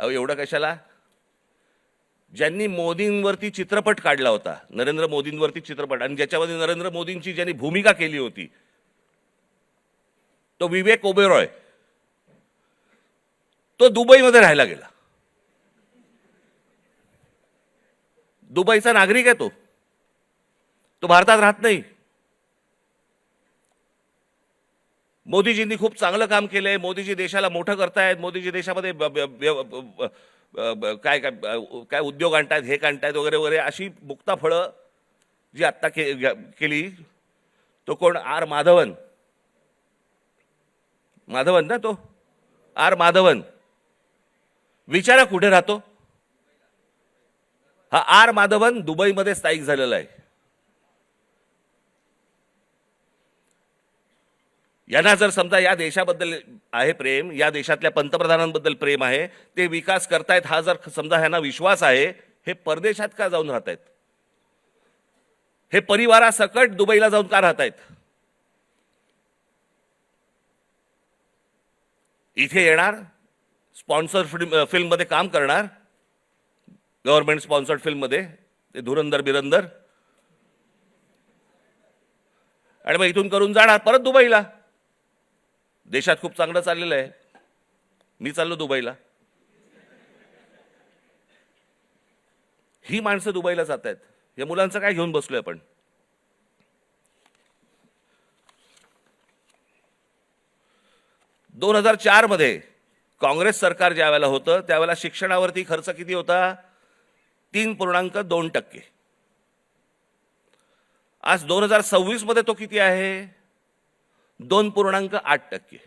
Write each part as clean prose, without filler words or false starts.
अहो एवढं कशाला? ज्यांनी मोदींवरती चित्रपट काढला होता, नरेंद्र मोदींवरती चित्रपट, आणि ज्याच्यामध्ये नरेंद्र मोदींची ज्यांनी भूमिका केली होती तो विवेक ओबेरॉय, तो दुबईमध्ये राहायला गेला. दुबईचा नागरिक आहे तो भारतात राहत नाही. मोदीजींनी खूप चांगलं काम केलंय. मोदीजी देशाला मोठं करतायत. मोदीजी देशामध्ये काय काय काय उद्योग आणतायत, हे आणतायत वगैरे वगैरे, अशी मुक्ताफळं जी आत्ता केली. तो कोण? आर माधवन. माधवन ना तो? आर माधवन. विचारा कुठे राहतो हा आर माधवन? दुबईमध्ये स्थायिक झालेला आहे. यांना जर समजा या देशाबद्दल आहे प्रेम, या देशातल्या पंतप्रधानांबद्दल प्रेम आहे, ते विकास करतायत, हा जर समजा ह्यांना विश्वास आहे, हे परदेशात का जाऊन राहतायत? हे परिवारासकट दुबईला जाऊन का राहतायत? इथे येणार, स्पॉन्सर फिल्ममध्ये काम करणार, गव्हर्नमेंट स्पॉन्सर्ड फिल्ममध्ये, ते धुरंधर बिरंदर, आणि मग इथून करून जाणार परत दुबईला. देशात खूप चांगलं चाललेलं आहे. मी चाललो दुबईला. ही माणसं दुबईला जात आहेत. या मुलांचं काय घेऊन बसलोय आपण? दोन 2004 मध्ये काँग्रेस सरकार ज्या वेळेला होतं त्यावेळेला शिक्षणावरती खर्च किती होता? 3.2%. आज 2026 मध्ये तो किती आहे? 2.8%.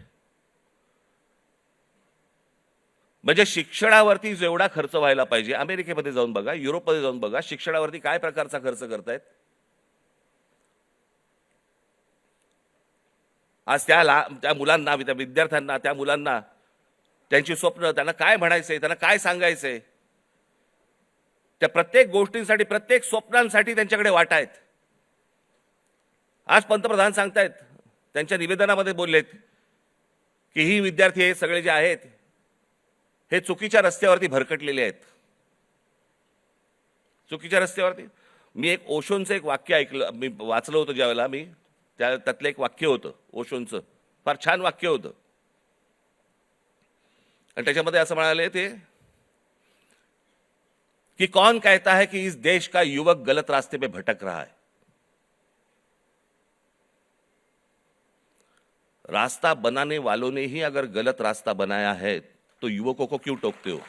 म्हणजे शिक्षणावरती जेवढा खर्च व्हायला पाहिजे, अमेरिकेमध्ये जाऊन बघा, युरोपमध्ये जाऊन बघा, शिक्षणावरती काय प्रकारचा खर्च करतायत. आज त्या मुलांना, त्या विद्यार्थ्यांना, त्या मुलांना त्यांची स्वप्न, त्यांना काय म्हणायचंय, त्यांना काय सांगायचंय, त्या प्रत्येक गोष्टींसाठी, प्रत्येक स्वप्नांसाठी त्यांच्याकडे वाटा आहेत. आज पंतप्रधान सांगतायत, त्यांच्या निवेदनामध्ये बोललेत की ही विद्यार्थी हे सगळे जे आहेत हे चुकीच्या रस्त्यावरती भरकटलेले आहेत. चुकीच्या रस्त्यावरती. मी एक ओशोंचं एक वाक्य ऐकलं, मी वाचलं होतं ज्यावेळेला, मी त्यातलं एक वाक्य होतं ओशोंचं, फार छान वाक्य होतं. आणि त्याच्यामध्ये असं म्हणाले ते कि कौन कहता है कि इस देश का युवक गलत रास्ते पे भटक रहा है? रास्ता बनाने वालों ने ही अगर गलत रास्ता बनाया है तो युवकों को क्यों टोकते हो?